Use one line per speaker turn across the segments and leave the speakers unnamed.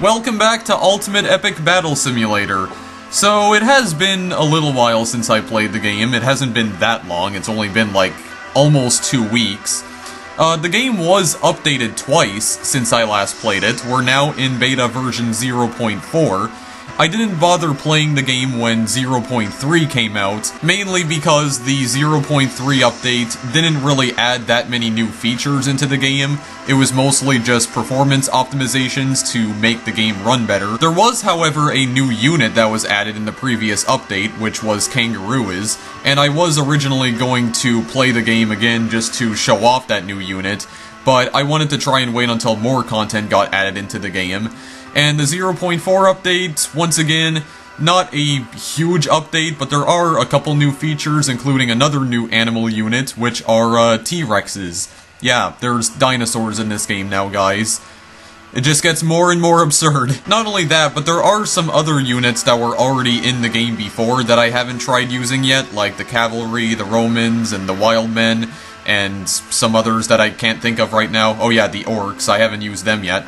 Welcome back to Ultimate Epic Battle Simulator. So, it has been a little while since I played the game. It hasn't been that long, it's only been like almost 2 weeks. The game was updated twice since I last played it. We're now in beta version 0.4. I didn't bother playing the game when 0.3 came out, mainly because the 0.3 update didn't really add that many new features into the game. It was mostly just performance optimizations to make the game run better. There was, however, a new unit that was added in the previous update, which was Kangaroos, and I was originally going to play the game again just to show off that new unit, but I wanted to try and wait until more content got added into the game. And the 0.4 update, once again, not a huge update, but there are a couple new features, including another new animal unit, which are T-Rexes. Yeah, there's dinosaurs in this game now, guys. It just gets more and more absurd. Not only that, but there are some other units that were already in the game before that I haven't tried using yet, like the cavalry, the Romans, and the wild men, and some others that I can't think of right now. Oh yeah, the orcs, I haven't used them yet.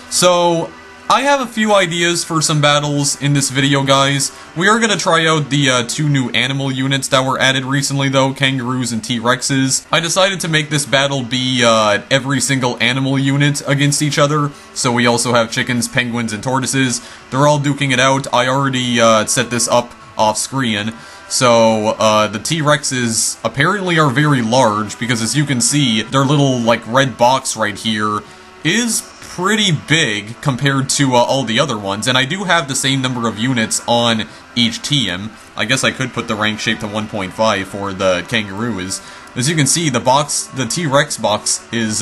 So, I have a few ideas for some battles in this video, guys. We are going to try out the two new animal units that were added recently, though, Kangaroos and T-Rexes. I decided to make this battle be every single animal unit against each other, so we also have chickens, penguins, and tortoises. They're all duking it out. I already set this up off-screen. So, the T-Rexes apparently are very large, because as you can see, their little, like, red box right here is pretty big compared to all the other ones, and I do have the same number of units on each team. I guess I could put the rank shape to 1.5 for the Kangaroos. As you can see, the T-Rex box is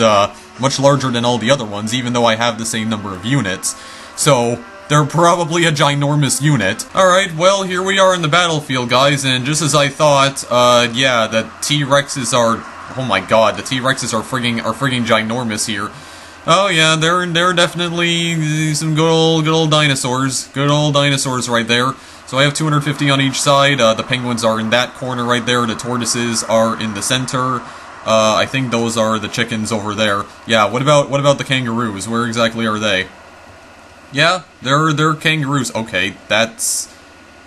much larger than all the other ones, even though I have the same number of units. So, they're probably a ginormous unit. Alright, well, here we are in the battlefield, guys, and just as I thought, yeah, the T-Rexes are... Oh my god, the T-Rexes are frigging ginormous here. Oh yeah, they're definitely some good old dinosaurs. Good old dinosaurs right there. So I have 250 on each side. The penguins are in that corner right there. The tortoises are in the center. I think those are the chickens over there. Yeah, what about the kangaroos? Where exactly are they? Yeah, they're kangaroos. Okay, that's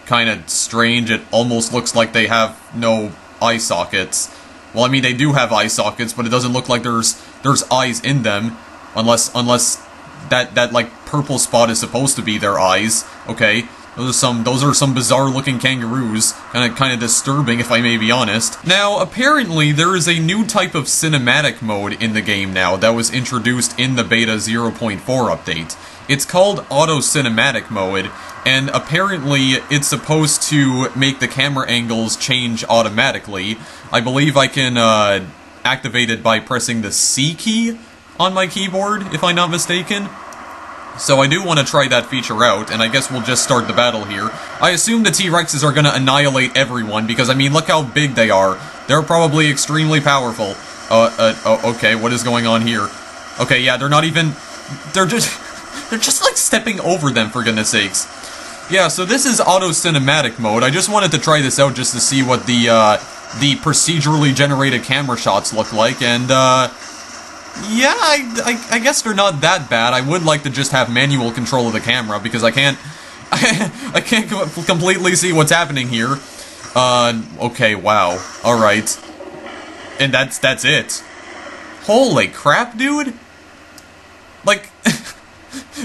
kind of strange. It almost looks like they have no eye sockets. Well, I mean, they do have eye sockets, but it doesn't look like there's eyes in them. Unless that like purple spot is supposed to be their eyes. Okay, those are some bizarre looking kangaroos, kind of disturbing if I may be honest. Now apparently there is a new type of cinematic mode in the game now that was introduced in the beta 0.4 update. It's called auto cinematic mode, and apparently it's supposed to make the camera angles change automatically. I believe I can activate it by pressing the C key on my keyboard, if I'm not mistaken. So I do want to try that feature out, and I guess we'll just start the battle here. I assume the T-Rexes are going to annihilate everyone, because, I mean, look how big they are. They're probably extremely powerful. Okay, what is going on here? Okay, yeah, they're not even... They're just, like, stepping over them, for goodness sakes. Yeah, so this is auto cinematic mode. I just wanted to try this out just to see what the procedurally generated camera shots look like, and, yeah, I guess they're not that bad. I would like to just have manual control of the camera, because I can't completely see what's happening here. Okay, wow. Alright. And that's it. Holy crap, dude! Like,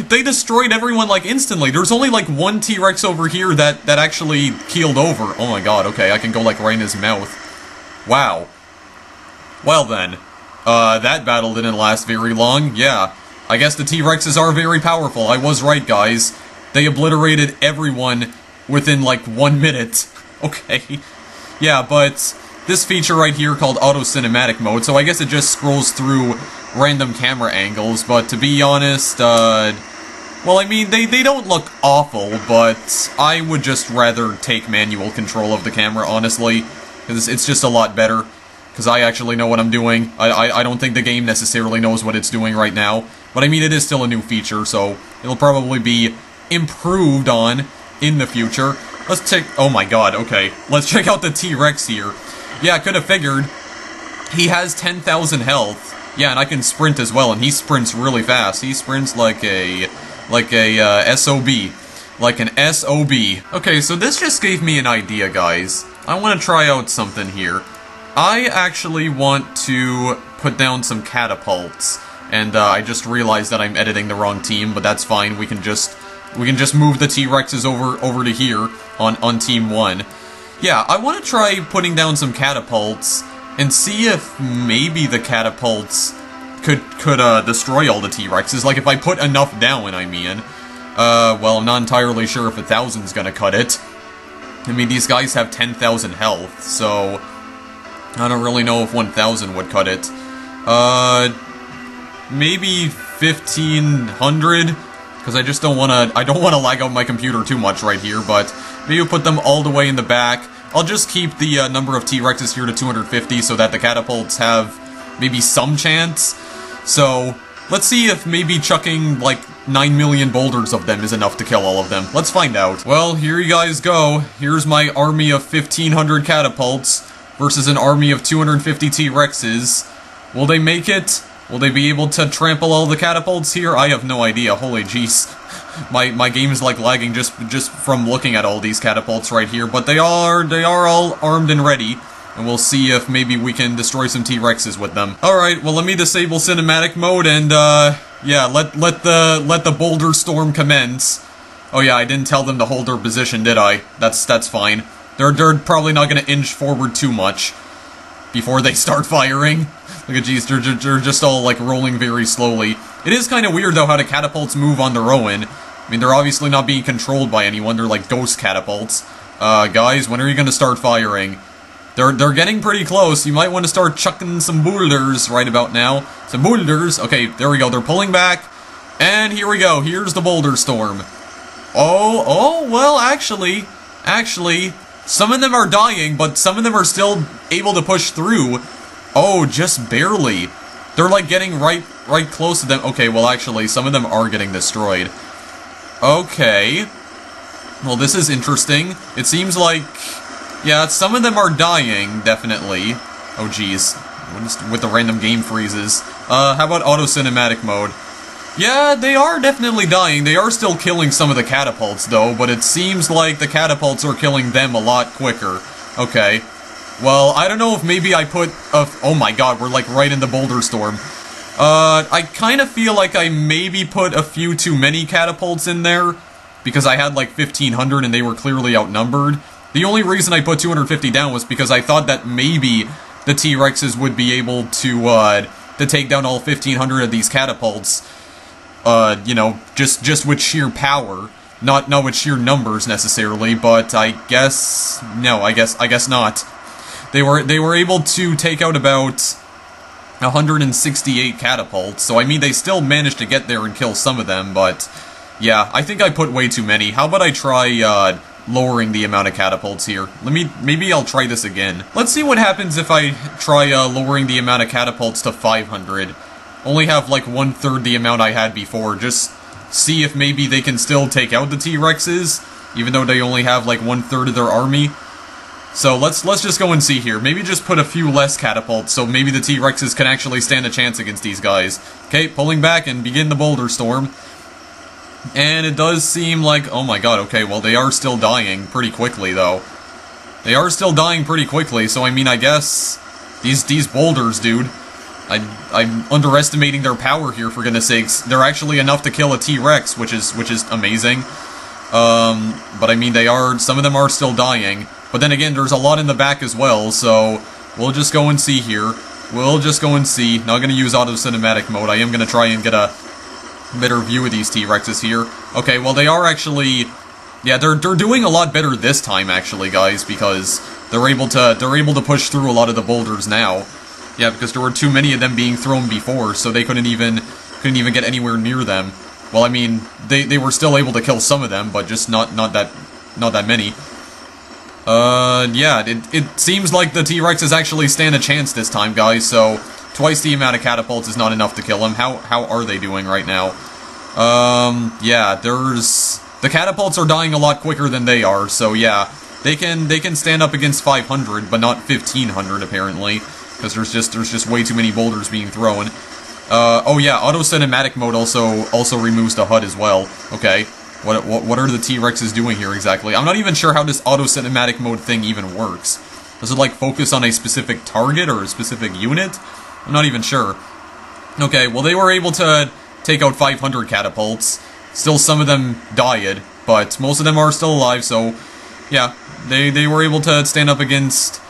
they destroyed everyone, like, instantly. There's only, like, one T-Rex over here that actually keeled over. Oh my god, okay, I can go, like, right in his mouth. Wow. Well then. That battle didn't last very long, yeah. I guess the T-Rexes are very powerful, I was right, guys. They obliterated everyone within, like, 1 minute. Okay. Yeah, but this feature right here called Auto Cinematic Mode, so I guess it just scrolls through random camera angles, but to be honest, well, I mean, they don't look awful, but I would just rather take manual control of the camera, honestly, because it's just a lot better. Because I actually know what I'm doing. I don't think the game necessarily knows what it's doing right now. But I mean, it is still a new feature, so it'll probably be improved on in the future. Let's check... Oh my god, okay. Let's check out the T-Rex here. Yeah, I could have figured. He has 10,000 health. Yeah, and I can sprint as well, and he sprints really fast. He sprints like a... Like a, SOB. Like an SOB. Okay, so this just gave me an idea, guys. I want to try out something here. I actually want to put down some catapults. And, I just realized that I'm editing the wrong team, but that's fine. We can just move the T-Rexes over to here on Team 1. Yeah, I want to try putting down some catapults and see if maybe the catapults could destroy all the T-Rexes. Like, if I put enough down, I mean. Well, I'm not entirely sure if 1,000's gonna cut it. I mean, these guys have 10,000 health, so I don't really know if 1,000 would cut it. Maybe 1,500? Because I just don't want to lag out my computer too much right here, but maybe we'll put them all the way in the back. I'll just keep the number of T-Rexes here to 250 so that the catapults have maybe some chance. So, let's see if maybe chucking, like, 9 million boulders of them is enough to kill all of them. Let's find out. Well, here you guys go. Here's my army of 1,500 catapults versus an army of 250 T-Rexes. Will they make it? Will they be able to trample all the catapults here? I have no idea. Holy jeez. My game's like lagging just from looking at all these catapults right here, but they are all armed and ready. And we'll see if maybe we can destroy some T-Rexes with them. Alright, well let me disable cinematic mode and yeah, let the boulder storm commence. Oh yeah, I didn't tell them to hold their position, did I? That's fine. They're probably not gonna inch forward too much before they start firing. Look at geez, they're just all like rolling very slowly. It is kind of weird though how the catapults move on their own. I mean, they're obviously not being controlled by anyone. They're like ghost catapults. Guys, when are you gonna start firing? They're getting pretty close. You might want to start chucking some boulders right about now. Some boulders. Okay, there we go. They're pulling back. And here we go. Here's the boulder storm. Oh, well, actually, some of them are dying, but some of them are still able to push through. Oh, just barely. They're like getting right close to them. Okay, well, actually, some of them are getting destroyed. Okay. Well, this is interesting. It seems like... yeah, some of them are dying, definitely. Oh, jeez. With the random game freezes. How about auto-cinematic mode? Yeah, they are definitely dying. They are still killing some of the catapults, though, but it seems like the catapults are killing them a lot quicker. Okay. Well, I don't know if maybe I put a... oh my god, we're like right in the boulder storm. I kind of feel like I maybe put a few too many catapults in there, because I had like 1,500 and they were clearly outnumbered. The only reason I put 250 down was because I thought that maybe the T-Rexes would be able to take down all 1,500 of these catapults, you know, just with sheer power, not with sheer numbers necessarily, but I guess, no, I guess not. They were able to take out about 168 catapults, so I mean, they still managed to get there and kill some of them, but yeah, I think I put way too many. How about I try, lowering the amount of catapults here. Maybe I'll try this again. Let's see what happens if I try lowering the amount of catapults to 500. Only have like 1/3 the amount I had before. Just see if maybe they can still take out the T-Rexes, even though they only have like 1/3 of their army. So let's just go and see here. Maybe just put a few less catapults, so maybe the T-Rexes can actually stand a chance against these guys. Okay, pulling back and begin the boulder storm. And it does seem like... oh my god, okay, well they are still dying pretty quickly, though. They are still dying pretty quickly, so I mean, I guess... These boulders, dude. I'm underestimating their power here, for goodness sakes. They're actually enough to kill a T-Rex, which is amazing. But I mean, some of them are still dying. But then again, there's a lot in the back as well, so... we'll just go and see here. We'll just go and see. Not gonna use auto-cinematic mode. I am gonna try and get a better view of these T-Rexes here. Okay, well they are actually... yeah, they're doing a lot better this time, actually, guys, because they're able to push through a lot of the boulders now. Yeah, because there were too many of them being thrown before, so they couldn't even get anywhere near them. Well, I mean, they were still able to kill some of them, but just not that many. Yeah, it seems like the T-Rexes actually stand a chance this time, guys, so twice the amount of catapults is not enough to kill them. How are they doing right now? Yeah, the catapults are dying a lot quicker than they are, so yeah, they can stand up against 500, but not 1,500 apparently, because there's just way too many boulders being thrown. Oh yeah, auto cinematic mode also removes the HUD as well. Okay, what are the T-Rexes doing here exactly? I'm not even sure how this auto cinematic mode thing even works. Does it like focus on a specific target or a specific unit? I'm not even sure. Okay, well they were able to take out 500 catapults. Still some of them died, but most of them are still alive, so yeah, they were able to stand up against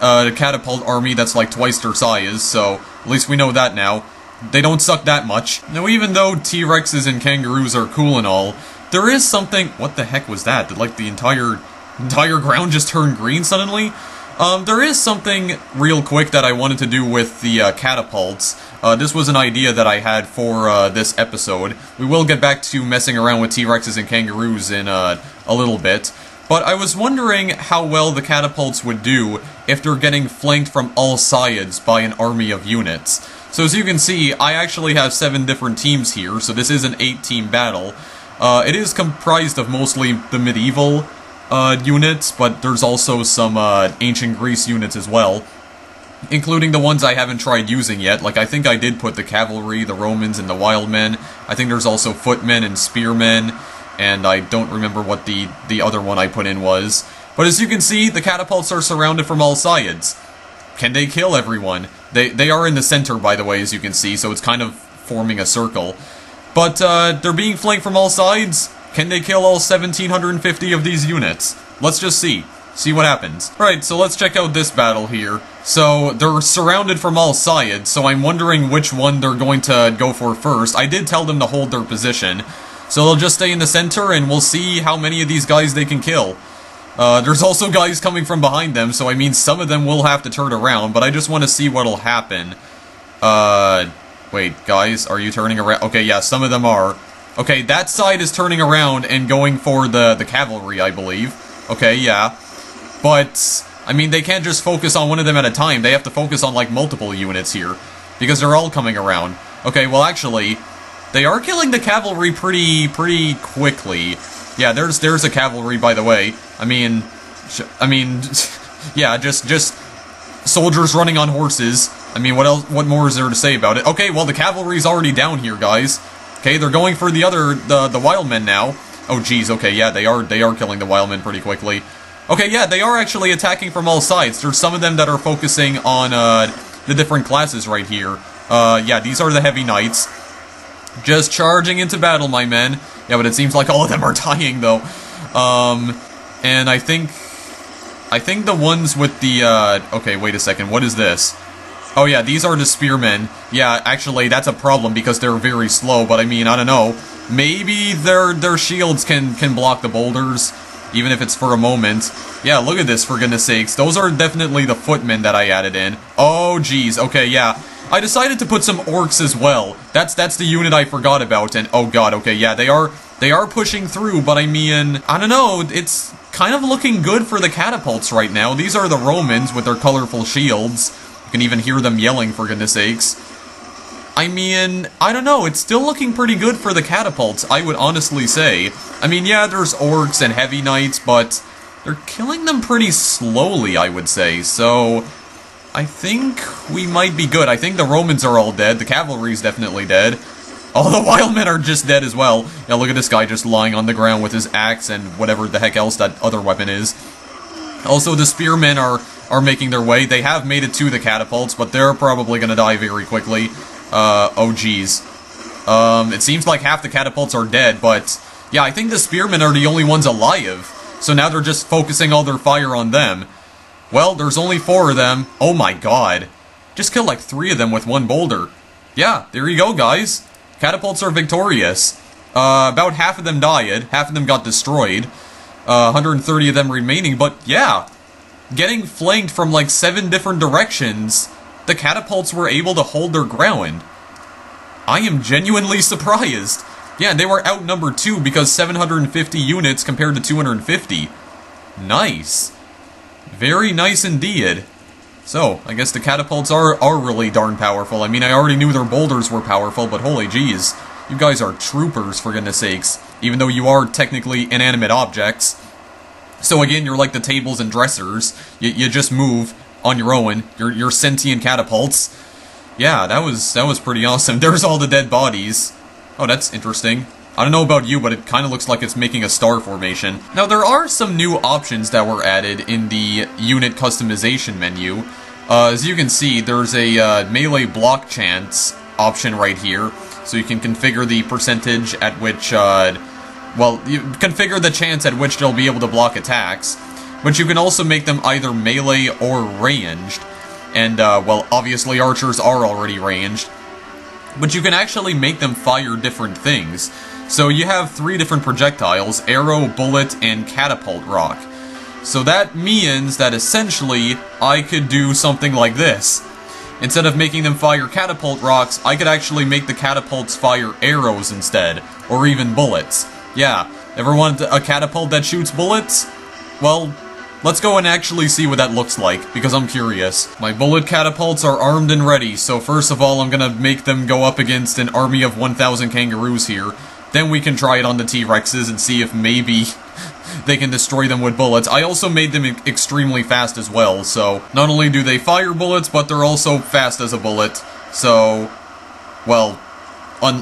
a catapult army that's like twice their size, so at least we know that now. They don't suck that much. Now, even though T-Rexes and kangaroos are cool and all, there is something— what the heck was that? Did, like, the entire ground just turn green suddenly? There is something real quick that I wanted to do with the catapults. This was an idea that I had for this episode. We will get back to messing around with T-Rexes and kangaroos in a little bit. But I was wondering how well the catapults would do if they're getting flanked from all sides by an army of units. So as you can see, I actually have 7 different teams here, so this is an 8-team battle. It is comprised of mostly the medieval units, but there's also some ancient Greece units as well, including the ones I haven't tried using yet. Like, I think I did put the cavalry, the Romans, and the wild men. I think there's also footmen and spearmen, and I don't remember what the other one I put in was. But as you can see, the catapults are surrounded from all sides. Can they kill everyone? They are in the center, by the way, as you can see, so it's kind of forming a circle. But they're being flanked from all sides. Can they kill all 1,750 of these units? Let's just see. See what happens. Alright, so let's check out this battle here. So, they're surrounded from all sides, so I'm wondering which one they're going to go for first. I did tell them to hold their position, so they'll just stay in the center, and we'll see how many of these guys they can kill. There's also guys coming from behind them, so I mean some of them will have to turn around, but I just want to see what'll happen. Wait, guys, are you turning around? Okay, yeah, some of them are. Okay, that side is turning around and going for the cavalry, I believe. Okay, yeah. But, I mean, they can't just focus on one of them at a time. They have to focus on, like, multiple units here, because they're all coming around. Okay, well, actually, they are killing the cavalry pretty quickly. Yeah, there's a cavalry, by the way. I mean, yeah, just soldiers running on horses. I mean, what else? What more is there to say about it? Okay, well, the cavalry's already down here, guys. Okay, they're going for the wild men now. Oh, geez. Okay, yeah, they are killing the wild men pretty quickly. Okay, yeah, they are actually attacking from all sides. There's some of them that are focusing on the different classes right here. Yeah, these are the heavy knights. Just charging into battle, my men. Yeah, but it seems like all of them are dying, though. And I think the ones with the, okay, wait a second, what is this? Oh yeah, these are the spearmen. Yeah, actually, that's a problem because they're very slow, but I mean, I don't know. Maybe their shields can block the boulders, even if it's for a moment. Yeah, look at this, for goodness sakes. Those are definitely the footmen that I added in. Oh, geez, okay, yeah. I decided to put some orcs as well. That's the unit I forgot about, and oh god, okay, yeah, they are pushing through, but I mean, I don't know, it's kind of looking good for the catapults right now. These are the Romans with their colorful shields. You can even hear them yelling, for goodness sakes. I mean, I don't know, it's still looking pretty good for the catapults, I would honestly say. I mean, yeah, there's orcs and heavy knights, but they're killing them pretty slowly, I would say, so I think we might be good. I think the Romans are all dead, the cavalry's definitely dead. All the wild men are just dead as well. Yeah, look at this guy just lying on the ground with his axe and whatever the heck else that other weapon is. Also, the spearmen are making their way. They have made it to the catapults, but they're probably gonna die very quickly. Oh geez. It seems like half the catapults are dead, but yeah, I think the spearmen are the only ones alive. So now they're just focusing all their fire on them. Well, there's only 4 of them. Oh my god. Just killed like 3 of them with one boulder. Yeah, there you go, guys. Catapults are victorious. About half of them died, half of them got destroyed. 130 of them remaining, but yeah. Getting flanked from like 7 different directions, the catapults were able to hold their ground. I am genuinely surprised. Yeah, they were outnumbered too because 750 units compared to 250. Nice. Very nice indeed. So, I guess the catapults are really darn powerful. I mean, I already knew their boulders were powerful, but holy jeez. You guys are troopers, for goodness sakes. Even though you are technically inanimate objects. So again, you're like the tables and dressers. You just move on your own. You're sentient catapults. Yeah, that was pretty awesome. There's all the dead bodies. Oh, that's interesting. I don't know about you, but it kind of looks like it's making a star formation. Now, there are some new options that were added in the unit customization menu. As you can see, there's a melee block chance option right here. So you can configure the percentage at which, well, you configure the chance at which they'll be able to block attacks. But you can also make them either melee or ranged. And, well, obviously archers are already ranged. But you can actually make them fire different things. So you have 3 different projectiles: arrow, bullet, and catapult rock. So that means that essentially I could do something like this. Instead of making them fire catapult rocks, I could actually make the catapults fire arrows instead, or even bullets. Yeah, ever want a catapult that shoots bullets? Well, let's go and actually see what that looks like, because I'm curious. My bullet catapults are armed and ready, so first of all I'm gonna make them go up against an army of 1,000 kangaroos here. Then we can try it on the T-Rexes and see if maybe they can destroy them with bullets. I also made them extremely fast as well, so not only do they fire bullets, but they're also fast as a bullet. So, well,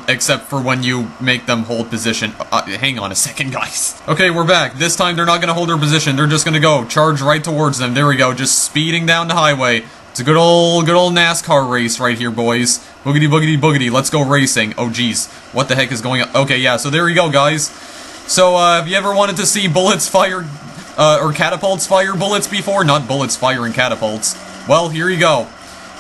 except for when you make them hold position. Hang on a second, guys. Okay, we're back. This time they're not gonna hold their position. They're just gonna go charge right towards them. There we go, just speeding down the highway. It's a good old NASCAR race right here, boys. Boogity, boogity, boogity. Let's go racing. Oh, geez. What the heck is going on? Okay, yeah, so there you go, guys. So, have you ever wanted to see bullets fire, or catapults fire bullets before? Not bullets firing catapults. Well, here you go.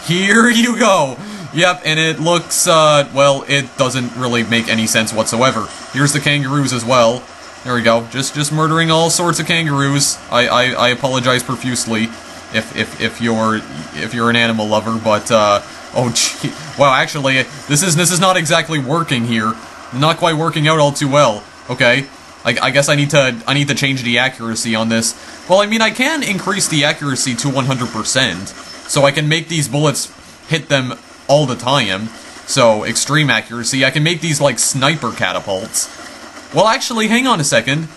Here you go. Yep, and it looks, well, it doesn't really make any sense whatsoever. Here's the kangaroos as well. There we go. Just murdering all sorts of kangaroos. I apologize profusely if you're an animal lover, but, oh, gee. Wow, actually, this is not exactly working here. Not quite working out all too well. Okay. I guess I need to change the accuracy on this. Well, I mean, I can increase the accuracy to 100%, so I can make these bullets hit them all the time. So, extreme accuracy. I can make these like sniper catapults. Well, actually, hang on a second.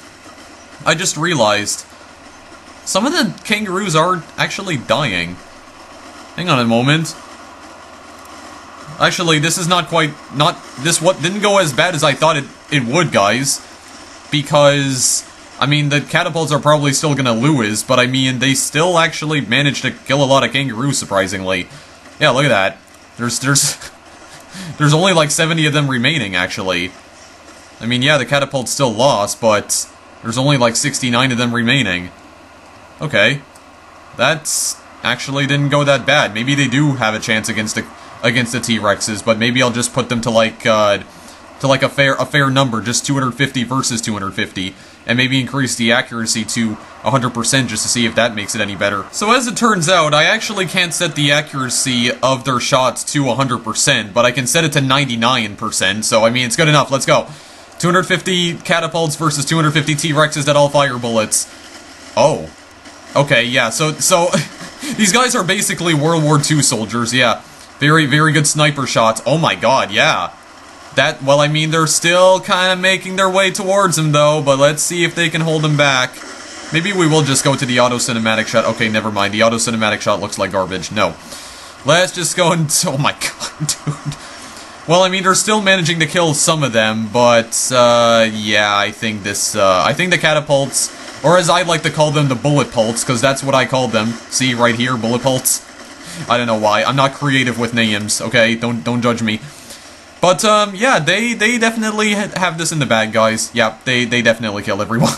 I just realized some of the kangaroos are actually dying. Hang on a moment. Actually, this is not quite, didn't go as bad as I thought it would, guys. Because, I mean, the catapults are probably still gonna lose, but I mean, they still actually managed to kill a lot of kangaroos, surprisingly. Yeah, look at that. There's only like 70 of them remaining, actually. I mean, yeah, the catapults still lost, but there's only like 69 of them remaining. Okay. That's actually didn't go that bad. Maybe they do have a chance against the T-Rexes, but maybe I'll just put them to like a fair number, just 250 versus 250, and maybe increase the accuracy to 100% just to see if that makes it any better. So as it turns out, I actually can't set the accuracy of their shots to 100%, but I can set it to 99%, so I mean, it's good enough. Let's go. 250 catapults versus 250 T-Rexes that all fire bullets. Oh. Okay, yeah, so these guys are basically World War II soldiers, yeah. Very, very good sniper shots. Oh my god, yeah. Well, I mean, they're still kind of making their way towards him, though, but let's see if they can hold him back. Maybe we will just go to the auto-cinematic shot. Okay, never mind. The auto-cinematic shot looks like garbage. No. Let's just go and... Oh my god, dude. Well, I mean, they're still managing to kill some of them, but, yeah, I think the catapults, or as I like to call them, the bullet pults, because that's what I call them. See, right here, bullet pults. I don't know why. I'm not creative with names, okay? Don't judge me. But, yeah, they definitely have this in the bag, guys. Yeah, they definitely kill everyone.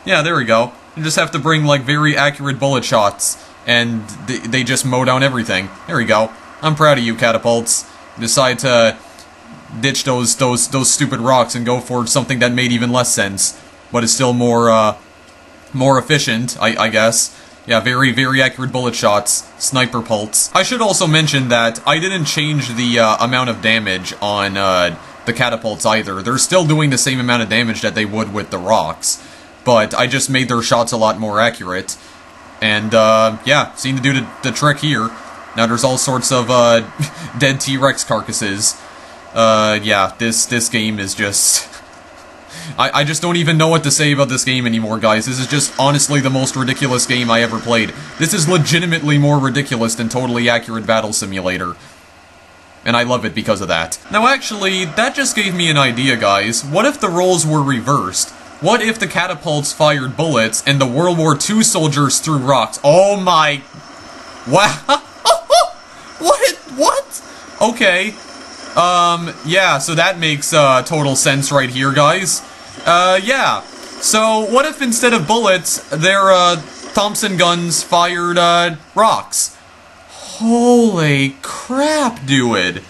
Yeah, there we go. You just have to bring, like, very accurate bullet shots, and they just mow down everything. There we go. I'm proud of you, catapults. Decide to ditch those stupid rocks and go for something that made even less sense, but is still more efficient, I guess. Yeah, very, very accurate bullet shots. Sniper pults. I should also mention that I didn't change the amount of damage on the catapults either. They're still doing the same amount of damage that they would with the rocks, but I just made their shots a lot more accurate. And, yeah, seemed to do the trick here. Now there's all sorts of dead T-Rex carcasses. Yeah, this game is just... I just don't even know what to say about this game anymore, guys. This is just honestly the most ridiculous game I ever played. This is legitimately more ridiculous than Totally Accurate Battle Simulator. and I love it because of that. Now actually, that just gave me an idea, guys. What if the roles were reversed? What if the catapults fired bullets and the World War II soldiers threw rocks? Oh my... Wow! What? Okay. Yeah, so that makes, total sense right here, guys. Yeah. So, what if instead of bullets, their, Thompson guns fired, rocks? Holy crap, dude.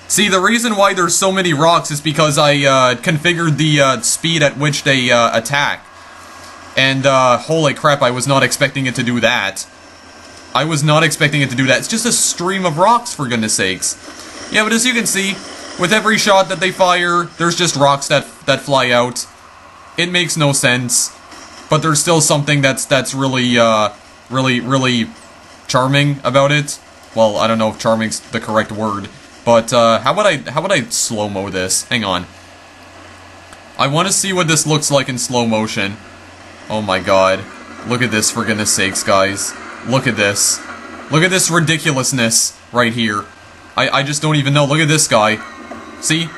See, the reason why there's so many rocks is because I, configured the, speed at which they, attack. And, holy crap, I was not expecting it to do that. I was not expecting it to do that. It's just a stream of rocks, for goodness sakes. Yeah, but as you can see, with every shot that they fire, there's just rocks that fly out. It makes no sense, but there's still something that's really, really charming about it. Well, I don't know if charming's the correct word, but, how would I slow-mo this? Hang on. I want to see what this looks like in slow motion. Oh my god. Look at this, for goodness sakes, guys. Look at this. Look at this ridiculousness right here. I just don't even know. Look at this guy. See?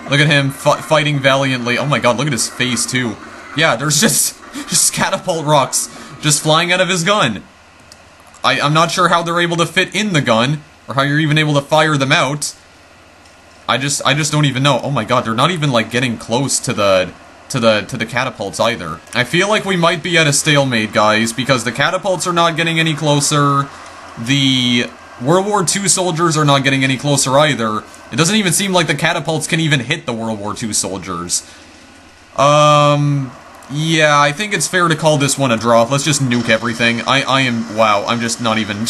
Look at him fighting valiantly. Oh my god, look at his face, too. Yeah, there's just catapult rocks just flying out of his gun. I'm not sure how they're able to fit in the gun, or how you're even able to fire them out. I just don't even know. Oh my god, they're not even, like, getting close to the catapults either. I feel like we might be at a stalemate, guys, because the catapults are not getting any closer. The World War II soldiers are not getting any closer either. It doesn't even seem like the catapults can even hit the World War II soldiers. Yeah, I think it's fair to call this one a draw. Let's just nuke everything. Wow, I'm just not even...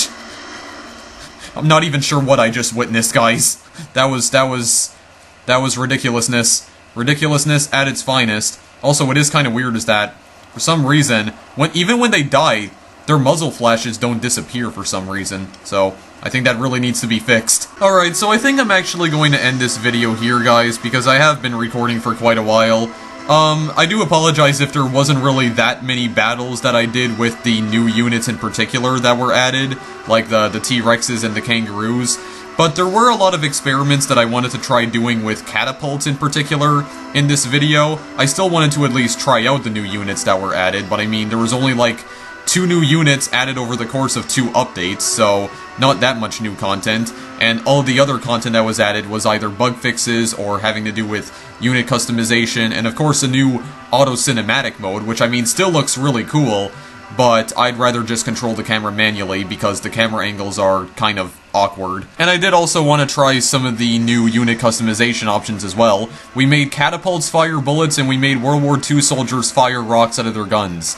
I'm not even sure what I just witnessed, guys. That was ridiculousness. Ridiculousness at its finest. Also, what is kind of weird is that, for some reason, even when they die, their muzzle flashes don't disappear for some reason. So, I think that really needs to be fixed. Alright, so I think I'm actually going to end this video here, guys, because I have been recording for quite a while. I do apologize if there wasn't really that many battles that I did with the new units in particular that were added, like the T-Rexes and the Kangaroos. But there were a lot of experiments that I wanted to try doing with catapults in particular in this video. I still wanted to at least try out the new units that were added, but I mean, there was only like 2 new units added over the course of 2 updates, so not that much new content, and all the other content that was added was either bug fixes or having to do with unit customization, and of course a new auto cinematic mode, which I mean still looks really cool, but I'd rather just control the camera manually because the camera angles are kind of awkward. And I did also want to try some of the new unit customization options as well. We made catapults fire bullets and we made World War II soldiers fire rocks out of their guns.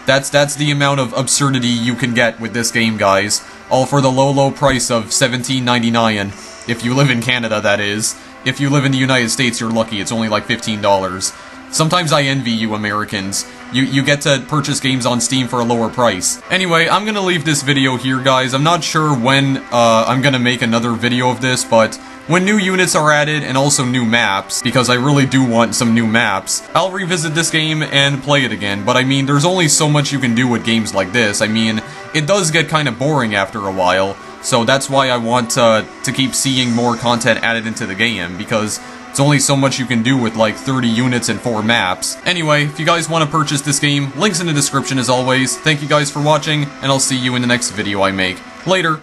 That's the amount of absurdity you can get with this game, guys. All for the low price of $17.99. If you live in Canada, that is. If you live in the United States, you're lucky. It's only like $15. Sometimes I envy you Americans. You get to purchase games on Steam for a lower price. Anyway, I'm gonna leave this video here, guys. I'm not sure when I'm gonna make another video of this, but when new units are added and also new maps, because I really do want some new maps, I'll revisit this game and play it again. But I mean, there's only so much you can do with games like this. I mean, it does get kind of boring after a while, so that's why I want to keep seeing more content added into the game, because it's only so much you can do with like 30 units and 4 maps. Anyway, if you guys want to purchase this game, links in the description as always. Thank you guys for watching, and I'll see you in the next video I make. Later!